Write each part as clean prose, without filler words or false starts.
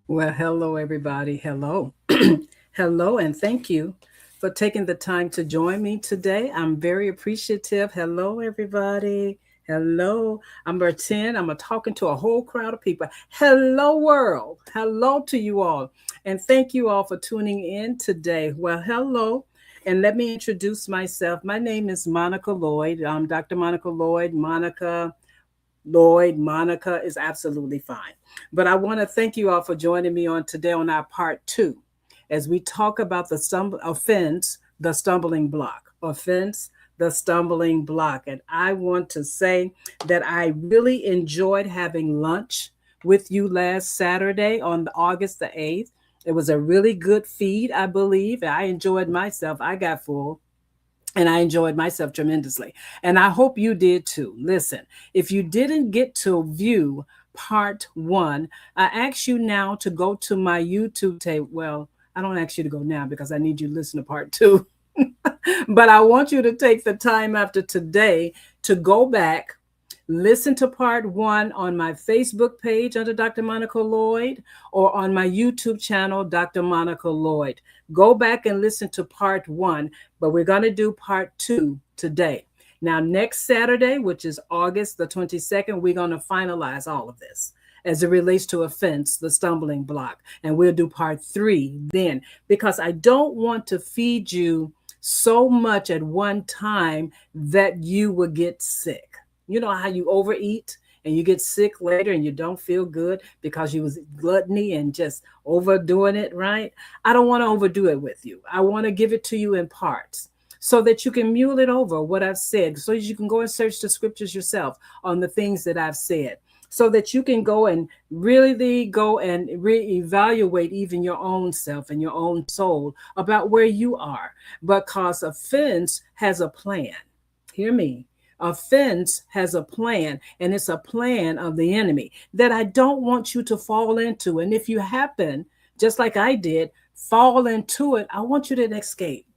Well, hello, everybody. Hello. Hello, and thank you for taking the time to join me today. I'm very appreciative. Hello, everybody. Hello. I'm Bertin. I'm talking to a whole crowd of people. Hello, world. Hello to you all. And thank you all for tuning in today. Well, hello. And let me introduce myself. My name is Monica Lloyd. I'm Dr. Monica Lloyd. Monica is absolutely fine. But I want to thank you all for joining me on today on our part two, as we talk about offense, the stumbling block. Offense, the stumbling block. And I want to say that I really enjoyed having lunch with you last Saturday on August the 8th. It was a really good feed, I believe. I enjoyed myself. I got full and I enjoyed myself tremendously. And I hope you did too. Listen, if you didn't get to view part one, I ask you now to go to my YouTube tape. Well, I don't ask you to go now because I need you to listen to part two. But I want you to take the time after today to go back, listen to part one on my Facebook page under Dr. Monica Lloyd or on my YouTube channel, Dr. Monica Lloyd. Go back and listen to part one, but we're going to do part two today. Now, next Saturday, which is August the 22nd, we're going to finalize all of this as it relates to offense, the stumbling block. And we'll do part three then, because I don't want to feed you so much at one time that you will get sick. You know how you overeat and you get sick later and you don't feel good because you was gluttony and just overdoing it, right? I don't want to overdo it with you. I want to give it to you in parts so that you can mule it over what I've said, so that you can go and search the scriptures yourself on the things that I've said, so that you can go and really go and reevaluate even your own self and your own soul about where you are. Because offense has a plan. Hear me. Offense has a plan, and it's a plan of the enemy that I don't want you to fall into. And if you happen, just like I did, fall into it, I want you to escape.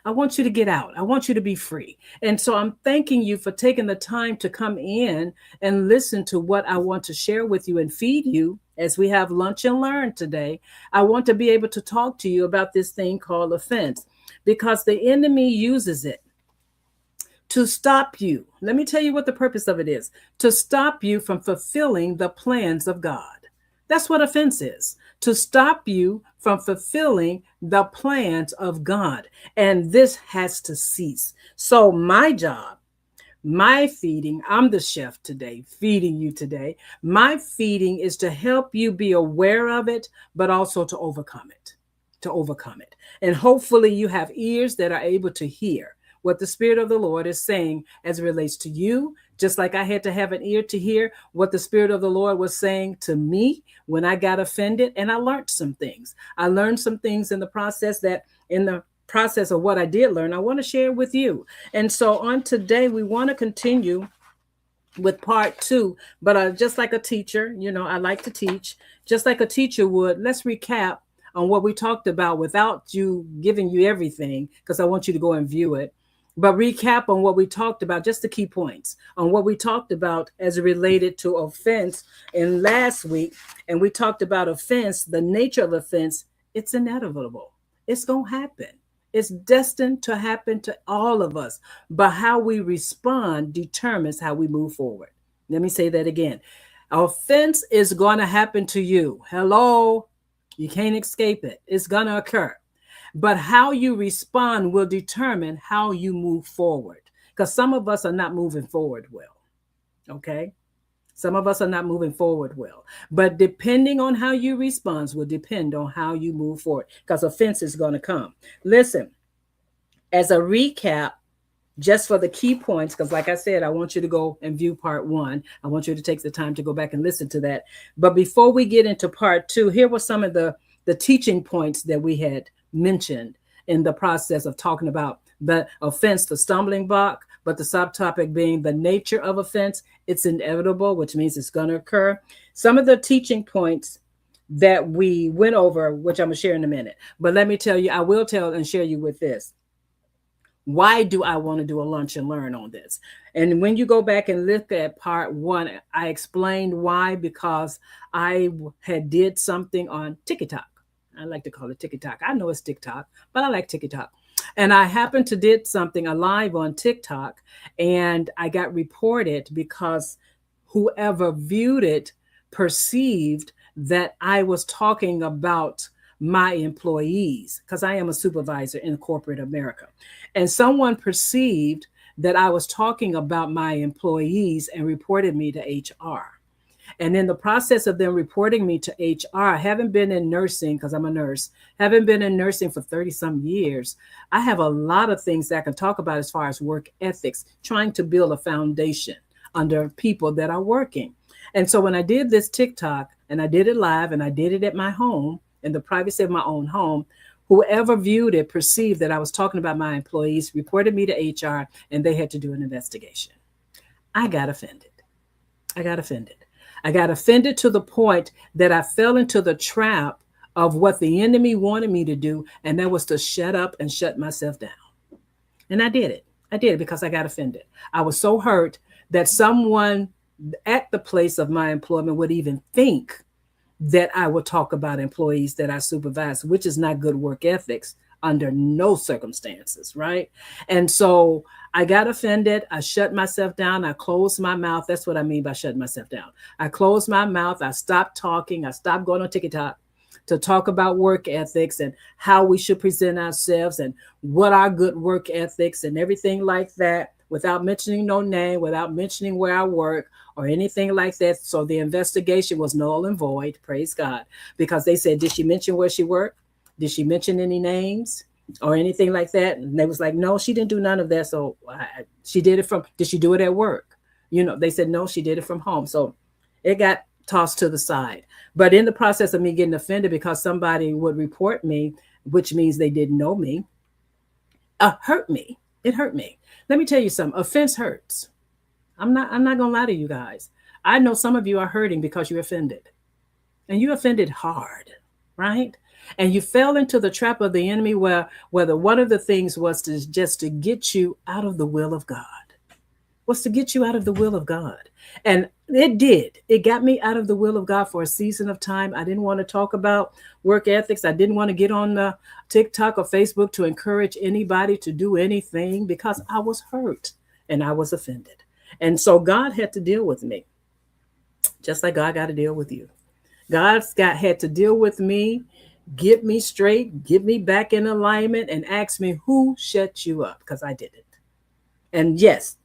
I want you to get out. I want you to be free. And so I'm thanking you for taking the time to come in and listen to what I want to share with you and feed you as we have lunch and learn today. I want to be able to talk to you about this thing called offense because the enemy uses it to stop you. Let me tell you what the purpose of it is: to stop you from fulfilling the plans of God. That's what offense is: to stop you from fulfilling the plans of God. And this has to cease. So, my job, my feeding, I'm the chef today, feeding you today. My feeding is to help you be aware of it, but also to overcome it. To overcome it. And hopefully, you have ears that are able to hear what the Spirit of the Lord is saying as it relates to you, just like I had to have an ear to hear what the Spirit of the Lord was saying to me when I got offended. And I learned some things. I learned some things in the process of what I did learn, I want to share with you. And so on today, we want to continue with part two. But just like a teacher, I like to teach, just like a teacher would. Let's recap on what we talked about without you giving you everything, because I want you to go and view it. But recap on what we talked about, just the key points on what we talked about as it related to offense in last week. And we talked about offense, the nature of offense. It's inevitable. It's going to happen. It's destined to happen to all of us. But how we respond determines how we move forward. Let me say that again. Offense is going to happen to you. Hello. You can't escape it. It's going to occur. But how you respond will determine how you move forward. Because some of us are not moving forward well. Okay? Some of us are not moving forward well. But depending on how you respond will depend on how you move forward. Because offense is going to come. Listen, as a recap, just for the key points, because like I said, I want you to go and view part one. I want you to take the time to go back and listen to that. But before we get into part two, here were some of the teaching points that we had mentioned in the process of talking about the offense, the stumbling block, but the subtopic being the nature of offense. It's inevitable, which means it's going to occur. Some of the teaching points that we went over, which I'm going to share in a minute. But let me tell you, I will tell and share you with this. Why do I want to do a lunch and learn on this? And when you go back and look at part one, I explained why, because I had did something on TikTok. I like to call it TikTok. I know it's TikTok, but I like TikTok. And I happened to did something alive on TikTok, and I got reported because whoever viewed it perceived that I was talking about my employees, because I am a supervisor in corporate America. And someone perceived that I was talking about my employees and reported me to HR. And in the process of them reporting me to HR, I haven't been in nursing because I'm a nurse, haven't been in nursing for 30 some years. I have a lot of things that I can talk about as far as work ethics, trying to build a foundation under people that are working. And so when I did this TikTok, and I did it live, and I did it at my home in the privacy of my own home, whoever viewed it perceived that I was talking about my employees, reported me to HR, and they had to do an investigation. I got offended. I got offended. I got offended to the point that I fell into the trap of what the enemy wanted me to do, and that was to shut up and shut myself down. And I did it. I did it because I got offended. I was so hurt that someone at the place of my employment would even think that I would talk about employees that I supervise, which is not good work ethics under no circumstances, right? And so I got offended. I shut myself down. I closed my mouth. That's what I mean by shutting myself down. I closed my mouth. I stopped talking. I stopped going on TikTok to talk about work ethics and how we should present ourselves and what are good work ethics and everything like that, without mentioning no name, without mentioning where I work or anything like that. So the investigation was null and void, praise God, because they said, did she mention where she worked? Did she mention any names or anything like that? And they was like, no, she didn't do none of that. So she did it from, did she do it at work? You know, they said, no, she did it from home. So it got tossed to the side. But in the process of me getting offended because somebody would report me, which means they didn't know me, hurt me. It hurt me. Let me tell you something. Offense hurts. I'm not gonna lie to you guys. I know some of you are hurting because you're offended. And you offended hard, right? And you fell into the trap of the enemy where whether one of the things was to just to get you out of the will of God. Was to get you out of the will of God. And it did. It got me out of the will of God for a season of time. I didn't want to talk about work ethics. I didn't want to get on the TikTok or Facebook to encourage anybody to do anything because I was hurt and I was offended. And so God had to deal with me, just like God got to deal with you. Had to deal with me, get me straight, get me back in alignment, and ask me who shut you up, because I didn't. And yes,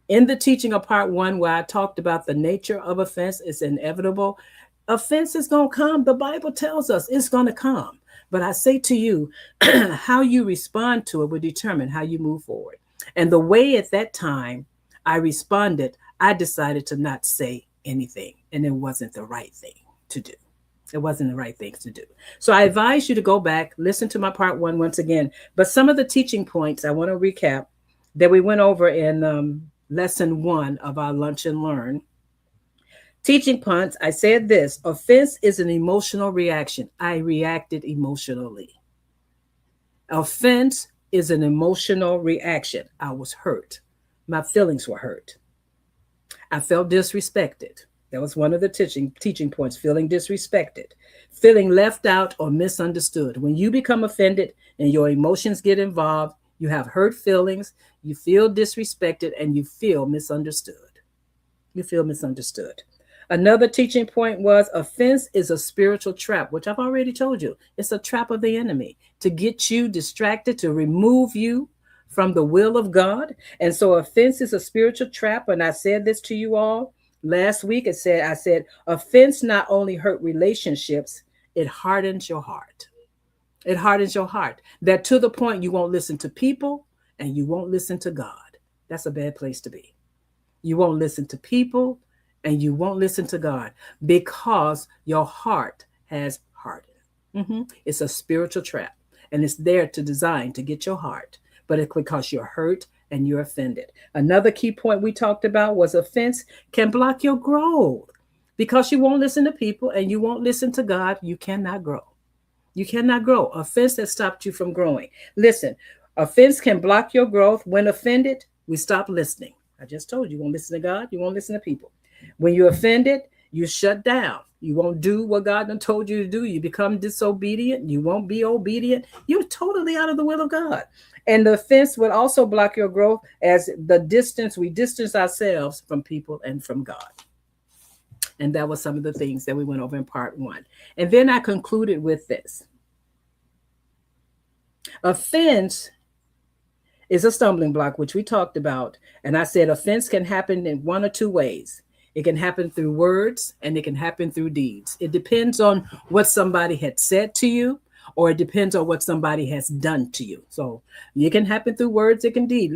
in the teaching of part one, where I talked about the nature of offense, it's inevitable. Offense is going to come. The Bible tells us it's going to come. But I say to you, how you respond to it will determine how you move forward. And the way at that time I responded, I decided to not say anything. And it wasn't the right thing to do. It wasn't the right thing to do. So I advise you to go back, listen to my part one once again. But some of the teaching points I want to recap that we went over in lesson one of our Lunch and Learn. Teaching points, I said this: offense is an emotional reaction. I reacted emotionally. Offense is an emotional reaction. I was hurt. My feelings were hurt. I felt disrespected. That was one of the teaching points, feeling disrespected, feeling left out or misunderstood. When you become offended and your emotions get involved, you have hurt feelings, you feel disrespected, and you feel misunderstood. You feel misunderstood. Another teaching point was offense is a spiritual trap, which I've already told you. It's a trap of the enemy to get you distracted, to remove you from the will of God. And so offense is a spiritual trap. And I said this to you all last week. I said, offense not only hurt relationships, it hardens your heart. It hardens your heart. That to the point you won't listen to people and you won't listen to God. That's a bad place to be. You won't listen to people and you won't listen to God because your heart has hardened. It's a spiritual trap, and it's there to design to get your heart, but it's because you're hurt and you're offended. Another key point we talked about was offense can block your growth. Because you won't listen to people and you won't listen to God, you cannot grow. You cannot grow. Offense has stopped you from growing. Listen, Offense can block your growth. When offended, we stop listening. I just told you, you won't listen to God, you won't listen to people. When you're offended, you shut down. You won't do what God done told you to do. You become disobedient. You won't be obedient. You're totally out of the will of God. And the offense would also block your growth as the distance, we distance ourselves from people and from God. And that was some of the things that we went over in part one. And then I concluded with this. Offense is a stumbling block, which we talked about. And I said offense can happen in one or two ways. It can happen through words and it can happen through deeds. It depends on what somebody had said to you, or it depends on what somebody has done to you. So it can happen through words, it can deed.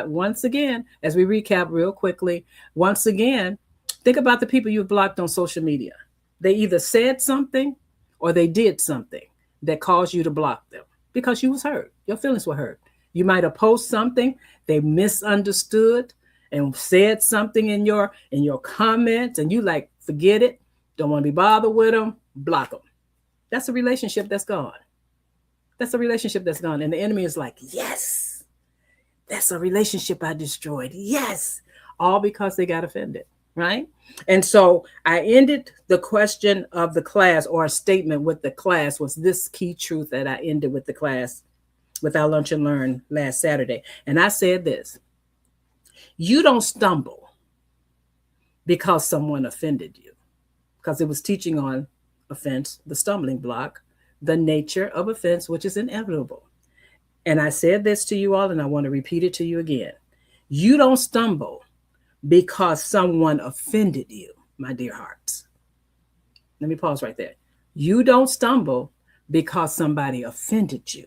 Once again, as we recap real quickly, once again, think about the people you've blocked on social media. They either said something or they did something that caused you to block them because you was hurt. Your feelings were hurt. You might have posted something they misunderstood and said something in your comments, and you like, forget it, don't want to be bothered with them, block them. That's a relationship that's gone. That's a relationship that's gone. And the enemy is like, yes, that's a relationship I destroyed. Yes, all because they got offended, right? And so I ended the question of the class, or a statement with the class, was this key truth that I ended with the class, with our lunch and learn last Saturday. And I said this: you don't stumble because someone offended you, because it was teaching on offense, the stumbling block, the nature of offense, which is inevitable. And I said this to you all, and I want to repeat it to you again. You don't stumble because someone offended you, my dear hearts. Let me pause right there. You don't stumble because somebody offended you,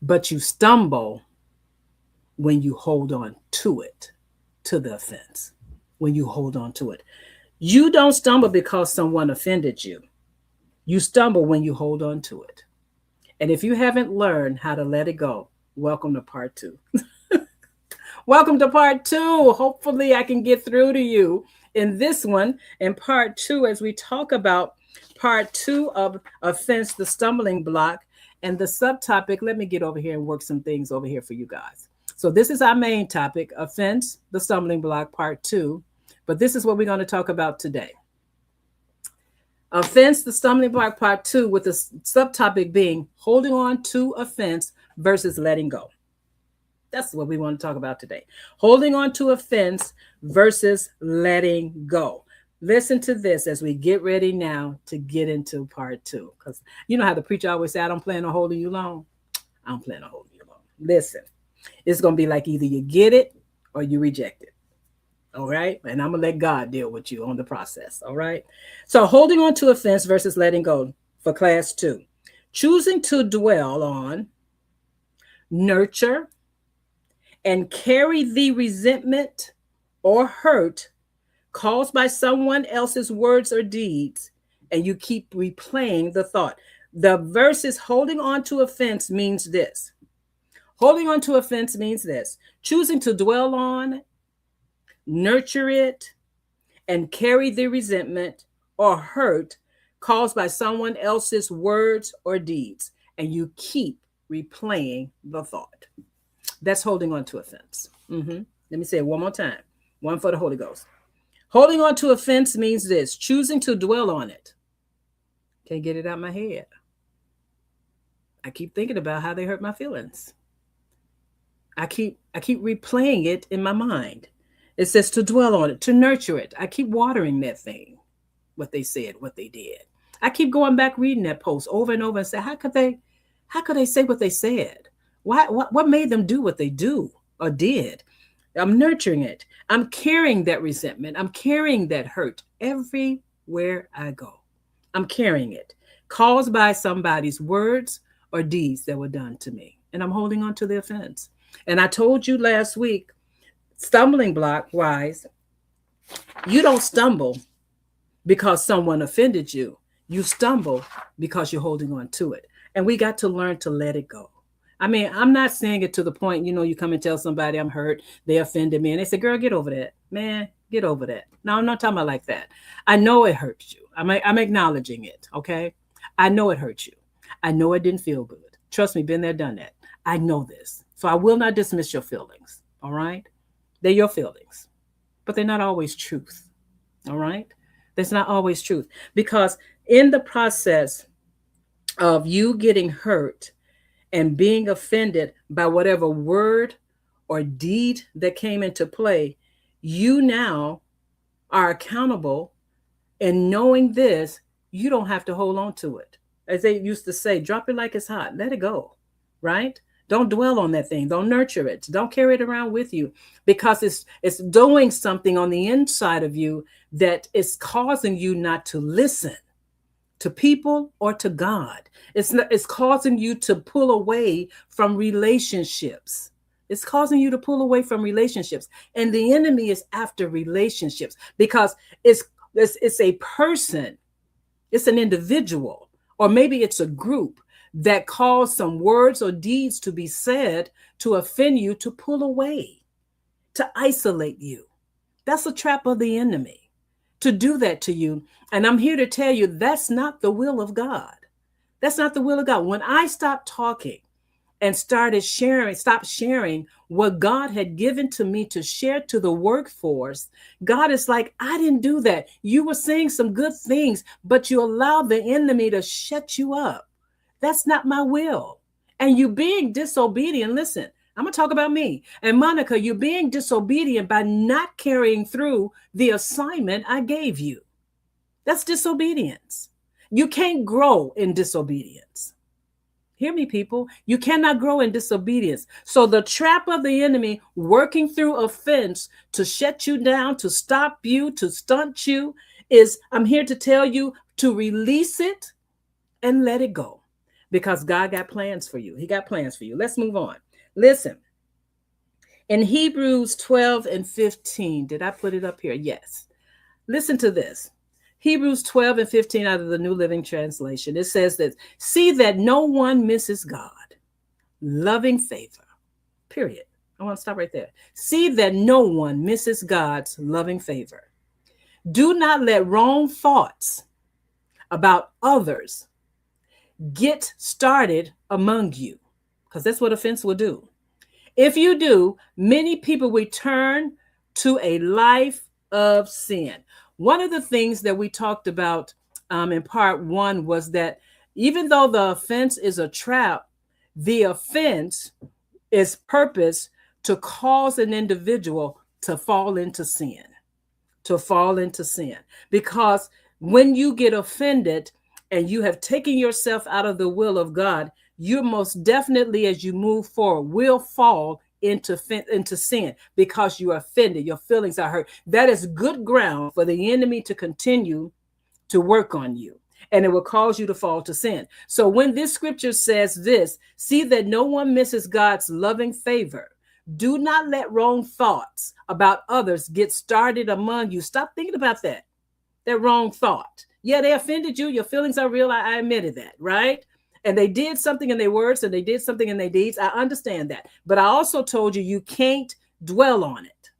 but you stumble when you hold on to it, to the offense, when you hold on to it. You don't stumble because someone offended you. You stumble when you hold on to it. And if you haven't learned how to let it go, welcome to part two. Welcome to part two. Hopefully I can get through to you in this one, in part two, as we talk about part two of offense, the stumbling block, and the subtopic. Let me get over here and work some things over here for you guys. So this is our main topic, offense, the stumbling block, part two. But this is what we're going to talk about today. Offense, the stumbling block, part two, with the subtopic being holding on to offense versus letting go. That's what we want to talk about today. Holding on to offense versus letting go. Listen to this as we get ready now to get into part two. Because you know how the preacher always say, I don't plan on holding you long. I don't plan on holding you long. Listen, it's going to be like either you get it or you reject it. All right. And I'm going to let God deal with you on the process. All right. So holding on to offense versus letting go for class two. Choosing to dwell on, nurture, and carry the resentment or hurt caused by someone else's words or deeds, and you keep replaying the thought. The verse is holding on to offense means this. Holding on to offense means this: choosing to dwell on, nurture it, and carry the resentment or hurt caused by someone else's words or deeds, and you keep replaying the thought. That's holding on to offense. Let me say it one more time. One for the Holy Ghost. Holding on to offense means this: choosing to dwell on it. Can't get it out of my head. I keep thinking about how they hurt my feelings. I keep replaying it in my mind. It says to dwell on it, to nurture it. I keep watering that thing, what they said, what they did. I keep going back reading that post over and over and say, how could they say what they said? What made them do what they do or did? I'm nurturing it. I'm carrying that resentment. I'm carrying that hurt everywhere I go. I'm carrying it, caused by somebody's words or deeds that were done to me. And I'm holding on to the offense. And I told you last week, stumbling block wise, you don't stumble because someone offended you. You stumble because you're holding on to it. And we got to learn to let it go. I mean, I'm not saying it to the point, you come and tell somebody I'm hurt, they offended me, and they say, girl, get over that. Man, get over that. No, I'm not talking about like that. I know it hurts you. I'm acknowledging it, okay? I know it hurt you. I know it didn't feel good. Trust me, been there, done that. I know this. So I will not dismiss your feelings. All right. They're your feelings, but they're not always truth. All right. That's not always truth, because in the process of you getting hurt and being offended by whatever word or deed that came into play, you now are accountable. And knowing this, you don't have to hold on to it. As they used to say, drop it like it's hot, let it go, right? Don't dwell on that thing. Don't nurture it. Don't carry it around with you, because it's doing something on the inside of you that is causing you not to listen to people or to God. It's causing you to pull away from relationships. It's causing you to pull away from relationships. And the enemy is after relationships, because it's a person, it's an individual, or maybe it's a group that cause some words or deeds to be said to offend you, to pull away, to isolate you. That's a trap of the enemy, to do that to you. And I'm here to tell you that's not the will of God. That's not the will of God. When I stopped talking and stopped sharing what God had given to me to share to the workforce, God is like, I didn't do that. You were saying some good things, but you allowed the enemy to shut you up. That's not my will. And you being disobedient, listen, I'm going to talk about me. And Monica, you're being disobedient by not carrying through the assignment I gave you. That's disobedience. You can't grow in disobedience. Hear me, people. You cannot grow in disobedience. So the trap of the enemy working through offense to shut you down, to stop you, to stunt you, is, I'm here to tell you to release it and let it go, because God got plans for you. He got plans for you. Let's move on. Listen, in Hebrews 12 and 15, did I put it up here? Yes. Listen to this. Hebrews 12 and 15 out of the New Living Translation. It says that, see that no one misses God, loving favor, period. I want to stop right there. See that no one misses God's loving favor. Do not let wrong thoughts about others get started among you, because that's what offense will do. If you do, many people return to a life of sin. One of the things that we talked about in part one was that even though the offense is a trap, the offense is purpose to cause an individual to fall into sin, Because when you get offended and you have taken yourself out of the will of God, you most definitely, as you move forward, will fall into sin, because you are offended. Your feelings are hurt. That is good ground for the enemy to continue to work on you, and it will cause you to fall to sin. So when this scripture says this, see that no one misses God's loving favor. Do not let wrong thoughts about others get started among you. Stop thinking about that wrong thought. Yeah, they offended you. Your feelings are real. I admitted that, right? And they did something in their words and they did something in their deeds. I understand that. But I also told you, you can't dwell on it.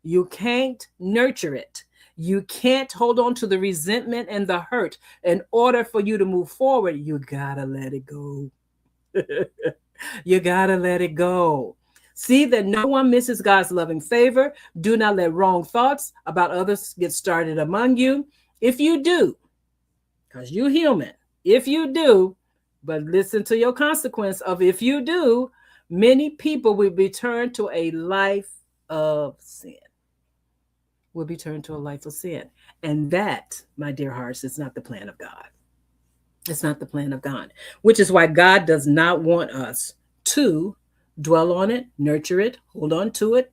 You can't nurture it. You can't hold on to the resentment and the hurt. In order for you to move forward, you gotta let it go. You gotta let it go. See that no one misses God's loving favor. Do not let wrong thoughts about others get started among you. If you do, because you're human, if you do, but listen to your consequence of if you do, many people will be turned to a life of sin. Will be turned to a life of sin. And that, my dear hearts, is not the plan of God. It's not the plan of God, which is why God does not want us to dwell on it, nurture it, hold on to it,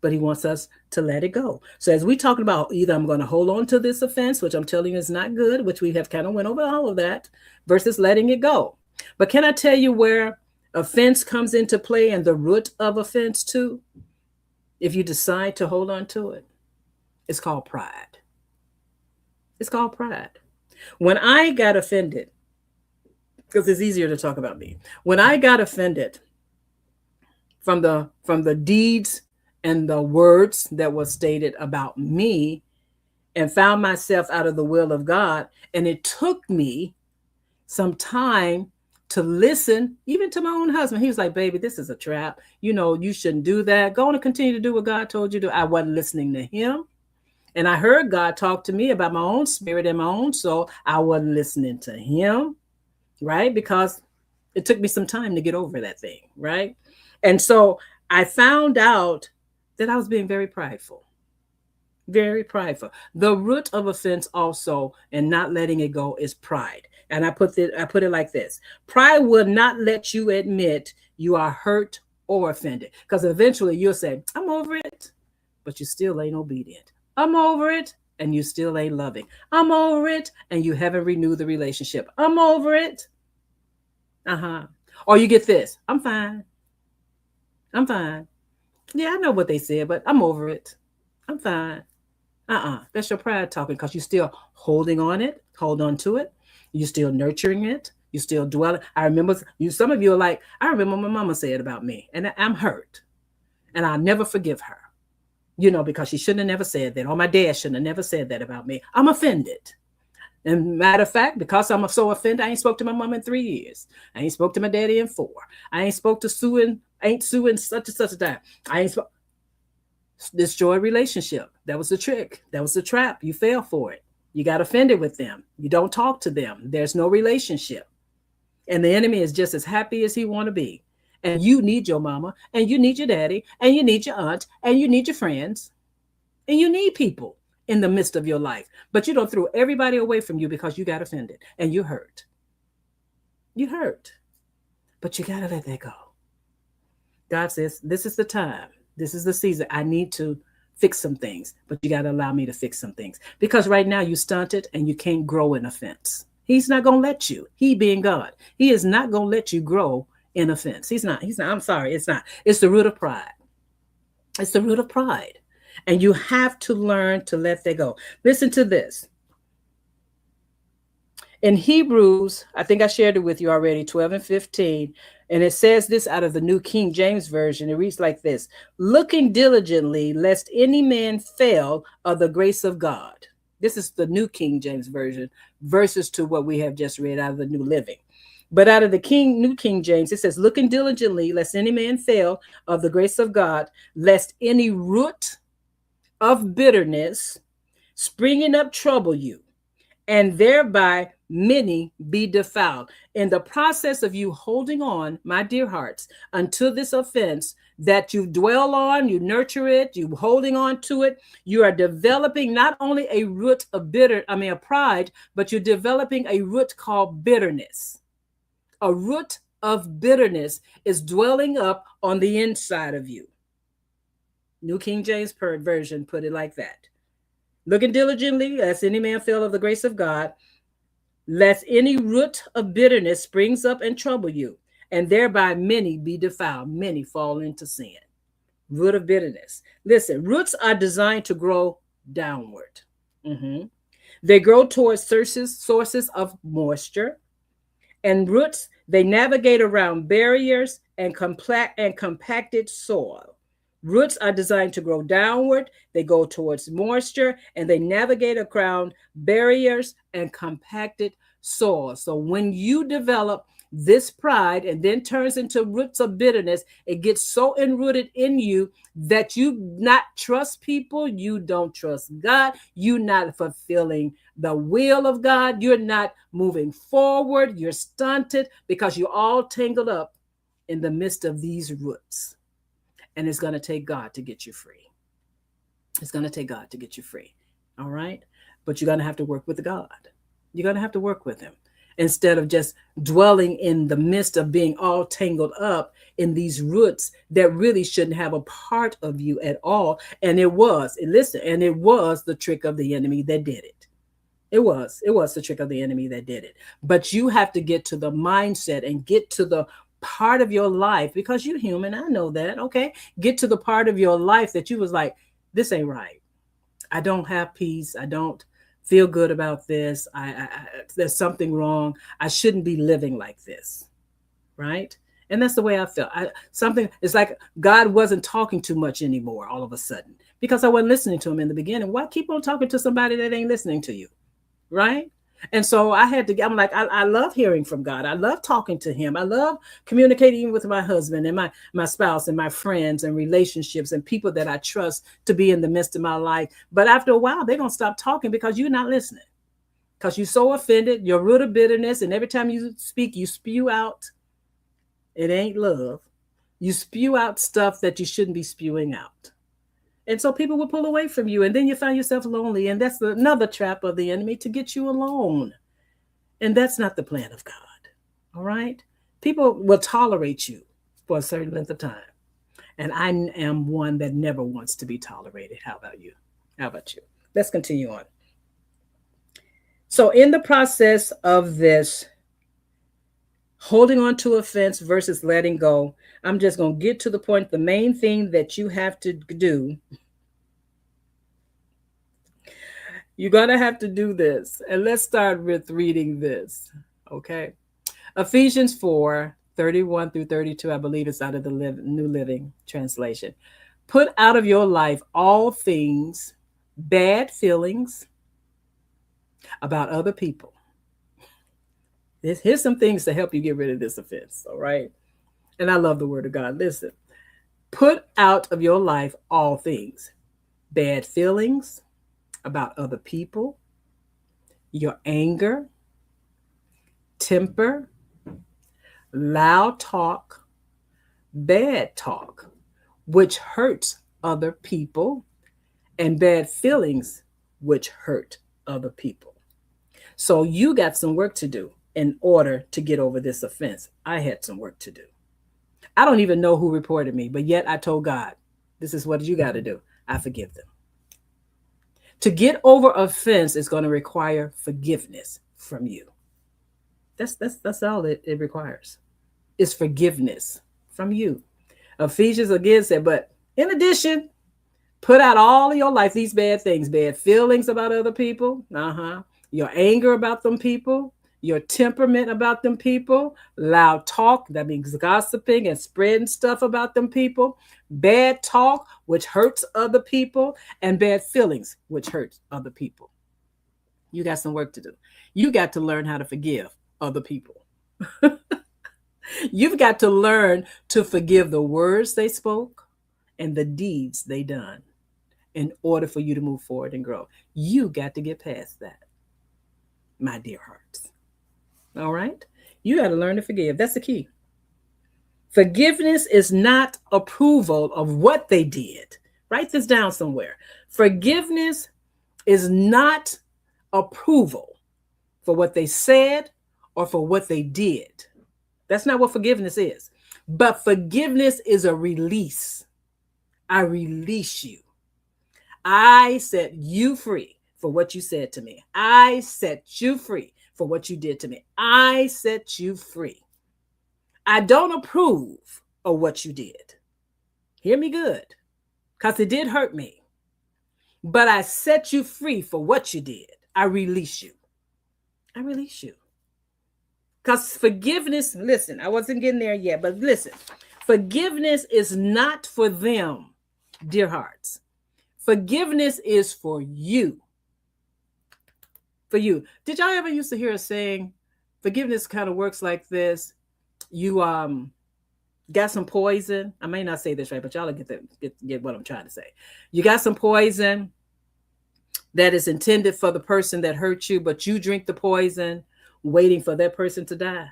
but he wants us to let it go. So as we talk about, either I'm going to hold on to this offense, which I'm telling you is not good, which we have kind of went over all of that, versus letting it go. But can I tell you where offense comes into play and the root of offense too? If you decide to hold on to it, it's called pride. It's called pride. When I got offended, because it's easier to talk about me, when I got offended from the deeds and the words that were stated about me, and found myself out of the will of God, and it took me some time to listen, even to my own husband. He was like, baby, this is a trap. You shouldn't do that. Go on and continue to do what God told you to do. I wasn't listening to him. And I heard God talk to me about my own spirit and my own soul. I wasn't listening to him, right? Because it took me some time to get over that thing, right? And so I found out that I was being very prideful. Very prideful. The root of offense also, and not letting it go, is pride. And I put it like this: pride will not let you admit you are hurt or offended, because eventually you'll say, I'm over it, but you still ain't obedient. I'm over it, and you still ain't loving. I'm over it, and you haven't renewed the relationship. I'm over it. Or you get this: I'm fine. I'm fine. Yeah, I know what they said, but I'm over it. I'm fine. That's your pride talking, because you're still holding on it, hold on to it. You're still nurturing it. You still dwelling. I remember some of you are like, I remember my mama said about me, and I'm hurt, and I'll never forgive her, because she shouldn't have never said that, or my dad shouldn't have never said that about me. I'm offended. And matter of fact, because I'm so offended, I ain't spoke to my mom in 3 years. I ain't spoke to my daddy in 4. I ain't spoke to Sue in such and such a time. I ain't spoke. Destroy relationship. That was the trick. That was the trap. You fell for it. You got offended with them. You don't talk to them. There's no relationship. And the enemy is just as happy as he want to be. And you need your mama, and you need your daddy, and you need your aunt, and you need your friends, and you need people in the midst of your life. But you don't throw everybody away from you because you got offended and you hurt. You hurt. But you got to let that go. God says, this is the time. This is the season. I need to fix some things, but you got to allow me to fix some things, because right now you stunted and you can't grow in offense. He's not going to let you. He being God, he is not going to let you grow in offense. He's not. I'm sorry. It's not. It's the root of pride. It's the root of pride. And you have to learn to let that go. Listen to this. In Hebrews, I think I shared it with you already, 12 and 15. And it says this out of the New King James Version. It reads like this: looking diligently, lest any man fail of the grace of God. This is the New King James Version versus to what we have just read out of the New Living. But out of the New King James, it says, looking diligently, lest any man fail of the grace of God, lest any root of bitterness springing up trouble you, and thereby many be defiled. In the process of you holding on, my dear hearts, until this offense that you dwell on, you nurture it, you holding on to it, you are developing not only a root of pride, but you're developing a root called bitterness. A root of bitterness is dwelling up on the inside of you. New King James Version put it like that. Looking diligently, lest any man fail of the grace of God, lest any root of bitterness springs up and trouble you, and thereby many be defiled. Many fall into sin. Root of bitterness. Listen, roots are designed to grow downward. They grow towards sources of moisture. And roots, they navigate around barriers and compacted soil. Roots are designed to grow downward. They go towards moisture, and they navigate around barriers and compacted soil. So when you develop this pride and then turns into roots of bitterness, it gets so enrooted in you that you not trust people. You don't trust God. You're not fulfilling the will of God. You're not moving forward. You're stunted because you're all tangled up in the midst of these roots. And it's going to take God to get you free. It's going to take God to get you free. All right. But you're going to have to work with God. You're going to have to work with him instead of just dwelling in the midst of being all tangled up in these roots that really shouldn't have a part of you at all. And it was the trick of the enemy that did it. It was the trick of the enemy that did it. But you have to get to the mindset and get to the part of your life, because you're human. I know that. Okay. Get to the part of your life that you was like, this ain't right. I don't have peace. I don't feel good about this. There's something wrong. I shouldn't be living like this. Right. And that's the way I felt. It's like God wasn't talking too much anymore all of a sudden, because I wasn't listening to him in the beginning. Why keep on talking to somebody that ain't listening to you? Right. And so I'm like, I love hearing from God. I love talking to him. I love communicating with my husband and my spouse and my friends and relationships and people that I trust to be in the midst of my life. But after a while, they're going to stop talking because you're not listening. Because you're so offended, your root of bitterness, and every time you speak, you spew out. It ain't love. You spew out stuff that you shouldn't be spewing out. And so people will pull away from you, and then you find yourself lonely. And that's another trap of the enemy, to get you alone. And that's not the plan of God. All right? People will tolerate you for a certain length of time. And I am one that never wants to be tolerated. How about you? How about you? Let's continue on. So, in the process of this, holding on to offense versus letting go, I'm just going to get to the point. The main thing that you have to do, you're going to have to do this. And let's start with reading this. Okay. Ephesians 4:31 through 32, I believe it's out of the New Living Translation. Put out of your life all things, bad feelings about other people. Here's some things to help you get rid of this offense. All right. And I love the word of God. Listen, put out of your life all things, bad feelings about other people, your anger, temper, loud talk, bad talk, which hurts other people, and bad feelings, which hurt other people. So you got some work to do in order to get over this offense. I had some work to do. I don't even know who reported me, but yet I told God, this is what you got to do. I forgive them. To get over offense is going to require forgiveness from you. That's all it requires. Is forgiveness from you. Ephesians again said, but in addition, put out all of your life these bad things, bad feelings about other people, your anger about them people, your temperament about them people, loud talk, that means gossiping and spreading stuff about them people, bad talk, which hurts other people, and bad feelings, which hurts other people. You got some work to do. You got to learn how to forgive other people. You've got to learn to forgive the words they spoke and the deeds they done in order for you to move forward and grow. You got to get past that, my dear hearts. All right? You got to learn to forgive. That's the key. Forgiveness is not approval of what they did. Write this down somewhere. Forgiveness is not approval for what they said or for what they did. That's not what forgiveness is. But forgiveness is a release. I release you. I set you free for what you said to me. I set you free for what you did to me. I set you free. I don't approve of what you did. Hear me good, because it did hurt me. But I set you free for what you did. I release you. I release you. Because forgiveness, listen, I wasn't getting there yet, but listen, forgiveness is not for them, dear hearts. Forgiveness is for you. For you. Did y'all ever used to hear a saying, forgiveness kind of works like this? You got some poison. I may not say this right, but y'all get what I'm trying to say. You got some poison that is intended for the person that hurt you, but you drink the poison waiting for that person to die.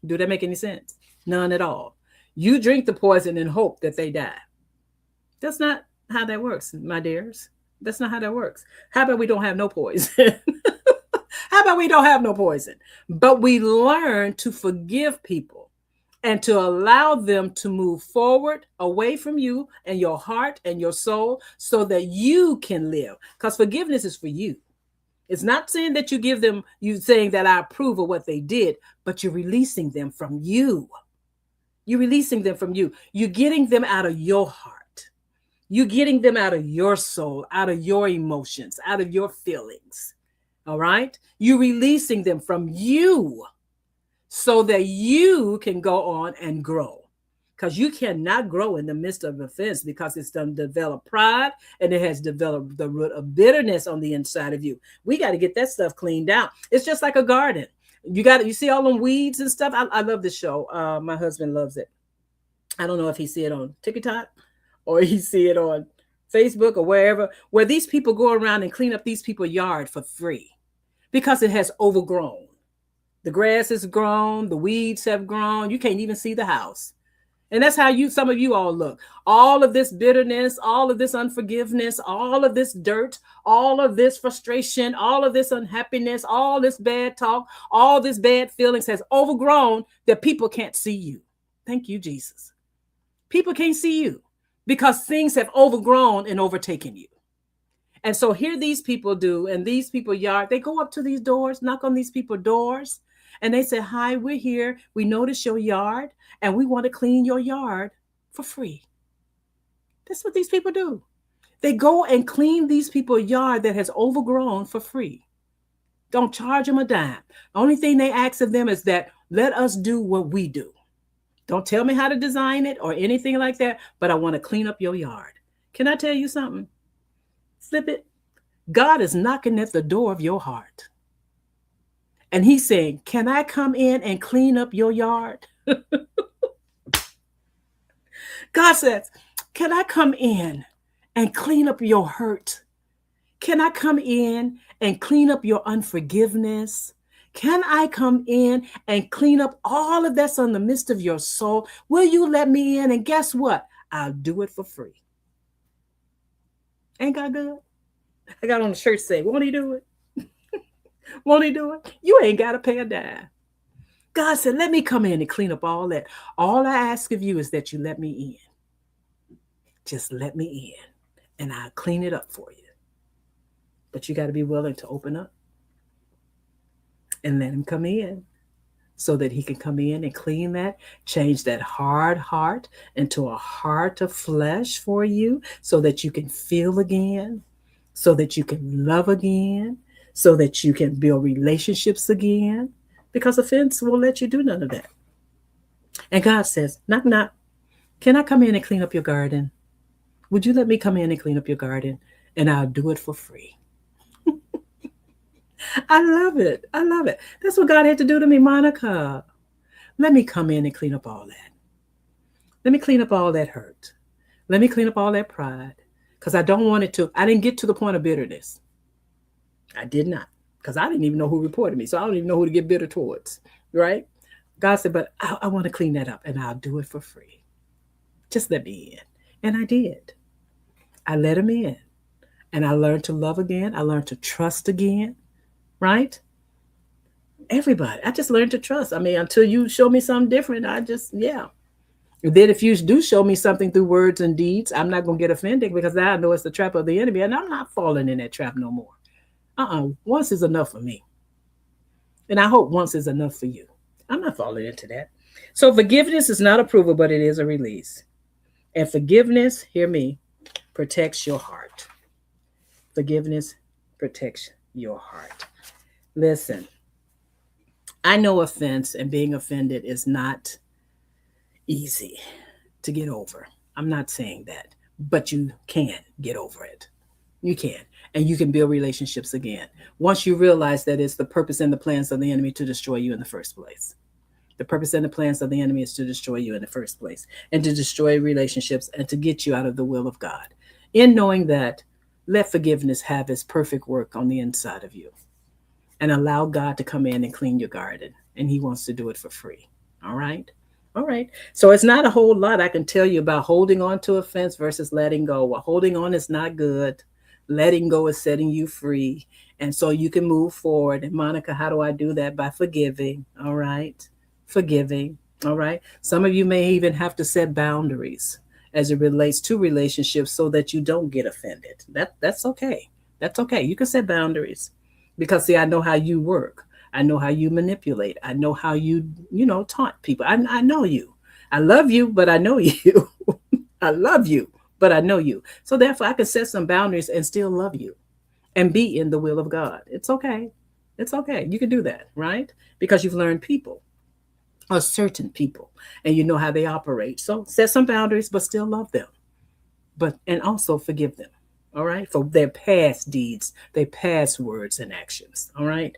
Do that make any sense? None at all. You drink the poison and hope that they die. That's not how that works, my dears. That's not how that works. How about we don't have no poison? How about we don't have no poison? But we learn to forgive people and to allow them to move forward away from you and your heart and your soul so that you can live. Because forgiveness is for you. It's not saying that you give them, you saying that I approve of what they did, but you're releasing them from you. You're releasing them from you. You're getting them out of your heart. You're getting them out of your soul, out of your emotions, out of your feelings. All right? You're releasing them from you so that you can go on and grow. because you cannot grow in the midst of offense because it's done develop pride and it has developed the root of bitterness on the inside of you. We got to get that stuff cleaned out. It's just like a garden. You see all them weeds and stuff. I love this show. My husband loves it. I don't know if he see it on TikTok or he see it on Facebook or wherever, where these people go around and clean up these people's yard for free because it has overgrown. The grass has grown, the weeds have grown. You can't even see the house. And that's how some of you all look. All of this bitterness, all of this unforgiveness, all of this dirt, all of this frustration, all of this unhappiness, all this bad talk, all this bad feelings has overgrown that people can't see you. Thank you, Jesus. People can't see you because things have overgrown and overtaken you. And so here these people do, and these people they go up to these doors, knock on these people's doors, and they say, hi, we're here. We notice your yard, and we want to clean your yard for free. That's what these people do. They go and clean these people's yard that has overgrown for free. Don't charge them a dime. The only thing they ask of them is that let us do what we do. Don't tell me how to design it or anything like that, but I want to clean up your yard. Can I tell you something? Flip it. God is knocking at the door of your heart. And he's saying, can I come in and clean up your yard? God says, can I come in and clean up your hurt? Can I come in and clean up your unforgiveness? Can I come in and clean up all of that's on the midst of your soul? Will you let me in? And guess what? I'll do it for free. Ain't God good? I got on the shirt say, won't he do it? Won't he do it? You ain't got to pay a dime. God said, let me come in and clean up all that. All I ask of you is that you let me in. Just let me in and I'll clean it up for you. But you got to be willing to open up and let him come in so that he can come in and clean that, change that hard heart into a heart of flesh for you so that you can feel again, so that you can love again, so that you can build relationships again, because offense won't let you do none of that. And God says, knock, knock. Can I come in and clean up your garden? Would you let me come in and clean up your garden? And I'll do it for free. I love it. I love it. That's what God had to do to me, Monica. Let me come in and clean up all that. Let me clean up all that hurt. Let me clean up all that pride. Because I don't want it to. I didn't get to the point of bitterness. I did not. Because I didn't even know who reported me. So I don't even know who to get bitter towards. Right? God said, but I want to clean that up. And I'll do it for free. Just let me in. And I did. I let him in. And I learned to love again. I learned to trust again. Right? Everybody. I just learned to trust. I mean, until you show me something different, yeah. Then if you do show me something through words and deeds, I'm not going to get offended because I know it's the trap of the enemy and I'm not falling in that trap no more. Once is enough for me. And I hope once is enough for you. I'm not falling into that. So forgiveness is not approval, but it is a release. And forgiveness, hear me, protects your heart. Forgiveness protects your heart. Listen, I know offense and being offended is not easy to get over. I'm not saying that, but you can get over it. You can, and you can build relationships again. Once you realize that it's the purpose and the plans of the enemy to destroy you in the first place. The purpose and the plans of the enemy is to destroy you in the first place and to destroy relationships and to get you out of the will of God. In knowing that, let forgiveness have its perfect work on the inside of you and allow God to come in and clean your garden. And he wants to do it for free. All right. All right. So it's not a whole lot I can tell you about holding on to offense versus letting go. Well, holding on is not good. Letting go is setting you free. And so you can move forward. And Monica, how do I do that? By forgiving. All right. Forgiving. All right. Some of you may even have to set boundaries as it relates to relationships so that you don't get offended. That's okay. That's okay. You can set boundaries because, see, I know how you work. I know how you manipulate. I know how you taunt people. I know you. I love you, but I know you. I love you, but I know you. So therefore, I can set some boundaries and still love you and be in the will of God. It's okay. It's okay. You can do that, right? Because you've learned people. or certain people, and you know how they operate. So set some boundaries, but still love them, but and also forgive them. All right, for their past deeds, their past words and actions. All right.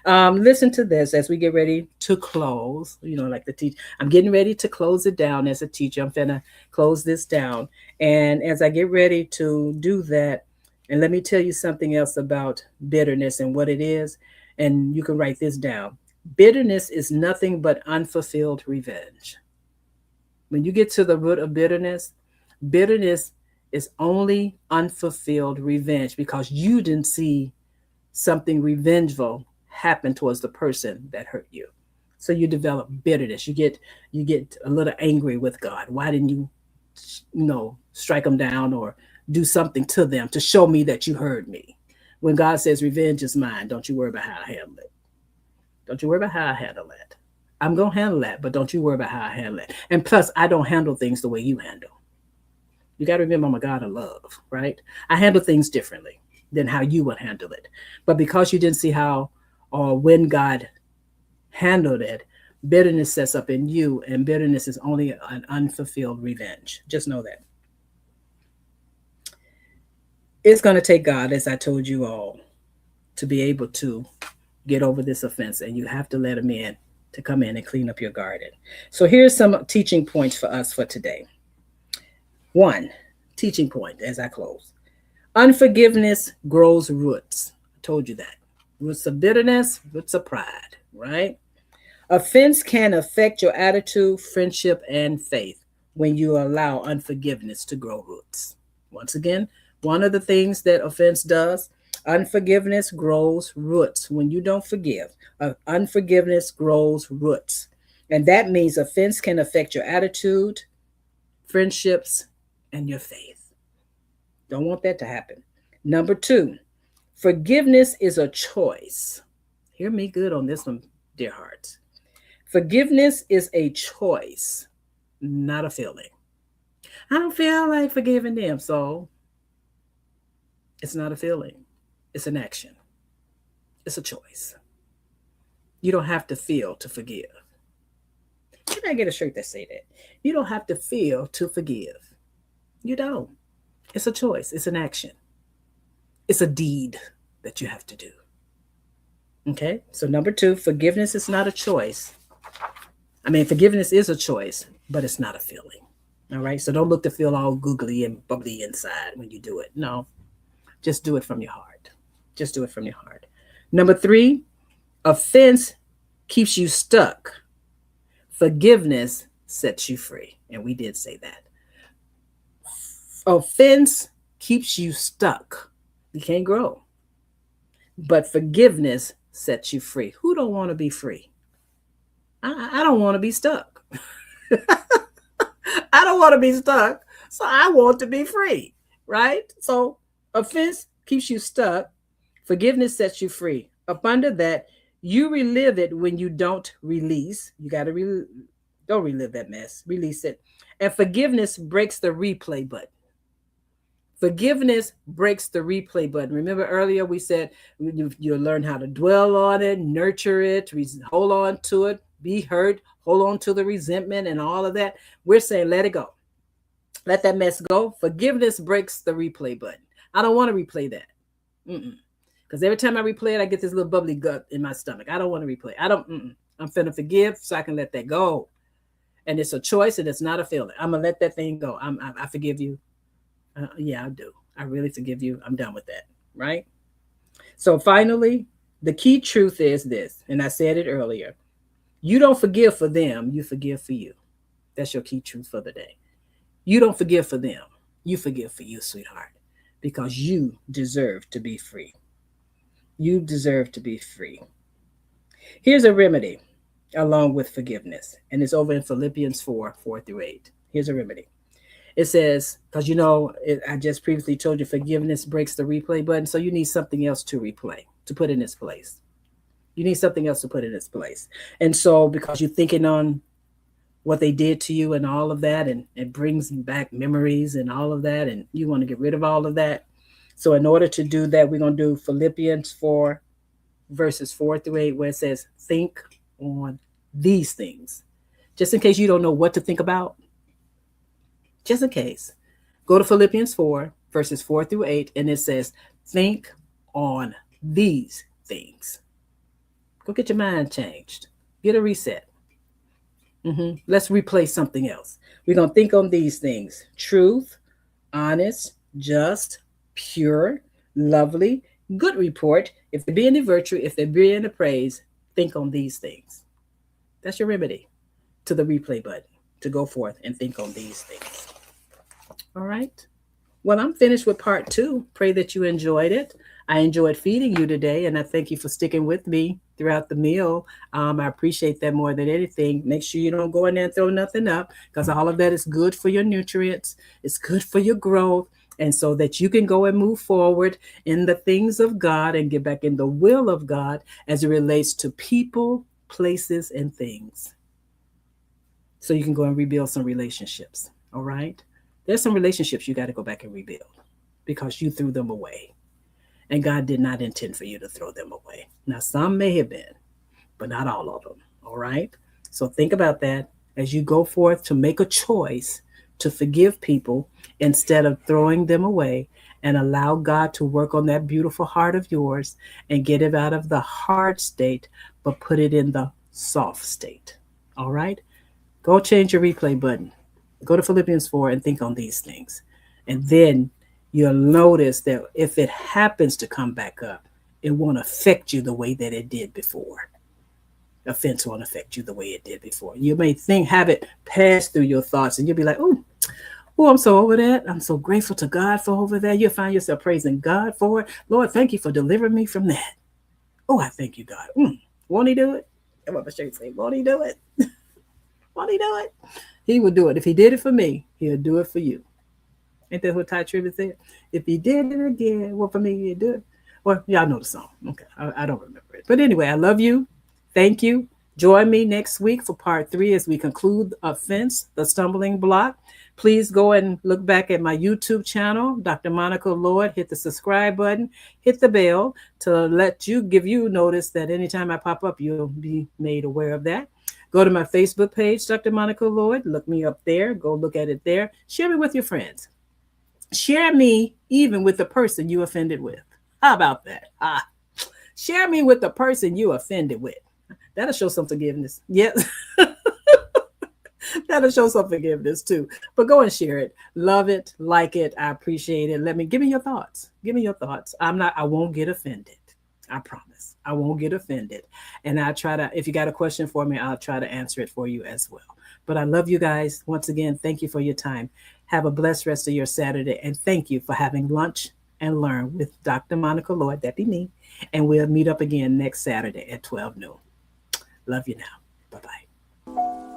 Listen to this as we get ready to close. You know, like the teacher, I'm getting ready to close it down as a teacher. I'm gonna close this down, and as I get ready to do that, and let me tell you something else about bitterness and what it is, and you can write this down. Bitterness is nothing but unfulfilled revenge. When you get to the root of bitterness, bitterness is only unfulfilled revenge because you didn't see something revengeful happen towards the person that hurt you. So you develop bitterness. You get a little angry with God. Why didn't you, strike them down or do something to them to show me that you heard me? When God says revenge is mine, don't you worry about how I handle it. Don't you worry about how I handle that. I'm gonna handle that, but don't you worry about how I handle it. And plus, I don't handle things the way you handle. You got to remember, I'm a God of love, right? I handle things differently than how you would handle it. But because you didn't see how or when God handled it, bitterness sets up in you, and bitterness is only an unfulfilled revenge. Just know that. It's going to take God, as I told you all, to be able to get over this offense, and you have to let him in to come in and clean up your garden. So here's some teaching points for us for today. One teaching point as I close: unforgiveness grows roots. I told you that. Roots of bitterness, roots of pride, right? Offense can affect your attitude, friendship, and faith when you allow unforgiveness to grow roots. Once again, one of the things that offense does, unforgiveness grows roots. When you don't forgive, unforgiveness grows roots. And that means offense can affect your attitude, friendships, and your faith. Don't want that to happen. Number two, forgiveness is a choice. Hear me good on this one, dear hearts. Forgiveness is a choice, not a feeling. I don't feel like forgiving them, so it's not a feeling. It's an action. It's a choice. You don't have to feel to forgive. Can I get a shirt that say that? You don't have to feel to forgive. You don't. It's a choice. It's an action. It's a deed that you have to do. Okay? So number two, forgiveness is not a choice. Forgiveness is a choice, but it's not a feeling. All right? So don't look to feel all googly and bubbly inside when you do it. No. Just do it from your heart. Just do it from your heart. Number three, offense keeps you stuck. Forgiveness sets you free. And we did say that. Offense keeps you stuck. You can't grow. But forgiveness sets you free. Who don't want to be free? I don't want to be stuck. I don't want to be stuck. So I want to be free. Right? So offense keeps you stuck. Forgiveness sets you free. Up under that, you relive it when you don't release. You got to don't relive that mess. Release it. And forgiveness breaks the replay button. Forgiveness breaks the replay button. Remember earlier we said you'll learn how to dwell on it, nurture it, hold on to it, be hurt, hold on to the resentment and all of that. We're saying let it go. Let that mess go. Forgiveness breaks the replay button. I don't want to replay that. Because every time I replay it, I get this little bubbly gut in my stomach. I don't want to replay. I'm finna forgive so I can let that go. And it's a choice and it's not a feeling. I'm going to let that thing go. I forgive you. Yeah, I do. I really forgive you. I'm done with that. Right? So finally, the key truth is this, and I said it earlier. You don't forgive for them. You forgive for you. That's your key truth for the day. You don't forgive for them. You forgive for you, sweetheart, because you deserve to be free. You deserve to be free. Here's a remedy along with forgiveness, and it's over in Philippians 4:4-8. Here's a remedy. It says, because I just previously told you forgiveness breaks the replay button, so you need something else to replay, to put in its place. You need something else to put in its place. And so because you're thinking on what they did to you and all of that, and it brings back memories and all of that, and you want to get rid of all of that. So in order to do that, we're going to do Philippians 4, verses 4-8, where it says, think on these things. Just in case you don't know what to think about, just in case, go to Philippians 4, verses 4 through 8, and it says, think on these things. Go get your mind changed, get a reset. Let's replace something else. We're going to think on these things: truth, honest, just, pure, lovely, good report. If there be any virtue, if there be any praise, think on these things. That's your remedy to the replay button, to go forth and think on these things. All right. Well, I'm finished with part 2. Pray that you enjoyed it. I enjoyed feeding you today, and I thank you for sticking with me throughout the meal. I appreciate that more than anything. Make sure you don't go in there and throw nothing up, because all of that is good for your nutrients. It's good for your growth, and so that you can go and move forward in the things of God and get back in the will of God as it relates to people, places, and things. So you can go and rebuild some relationships. All right. There's some relationships you got to go back and rebuild because you threw them away. And God did not intend for you to throw them away. Now, some may have been, but not all of them. All right. So think about that as you go forth to make a choice to forgive people instead of throwing them away, and allow God to work on that beautiful heart of yours and get it out of the hard state, but put it in the soft state. All right. Go change your replay button. Go to Philippians 4 and think on these things. And then you'll notice that if it happens to come back up, it won't affect you the way that it did before. Offense won't affect you the way it did before. You may have it pass through your thoughts, and you'll be like, oh, I'm so over that. I'm so grateful to God for over that. You'll find yourself praising God for it. Lord, thank you for delivering me from that. Oh, I thank you, God. Won't he do it? I'm going to say, won't he do it? Won't he do it? He will do it. If he did it for me, he'll do it for you. Ain't that what Ty Tribbett said? If he did it again, well, for me, he'll do it. Well, y'all know the song. Okay, I don't remember it. But anyway, I love you. Thank you. Join me next week for part 3 as we conclude Offense, the Stumbling Block. Please go and look back at my YouTube channel, Dr. Monica Lloyd. Hit the subscribe button, hit the bell to give you notice that anytime I pop up, you'll be made aware of that. Go to my Facebook page, Dr. Monica Lloyd. Look me up there. Go look at it there. Share me with your friends. Share me even with the person you offended with. How about that? Share me with the person you offended with. That'll show some forgiveness. Yes. That'll show some forgiveness too. But go and share it. Love it. Like it. I appreciate it. Give me your thoughts. Give me your thoughts. I won't get offended. I promise. I won't get offended. And if you got a question for me, I'll try to answer it for you as well. But I love you guys. Once again, thank you for your time. Have a blessed rest of your Saturday. And thank you for having lunch and learn with Dr. Monica Lloyd. That be me. And we'll meet up again next Saturday at 12 noon. Love you now. Bye-bye.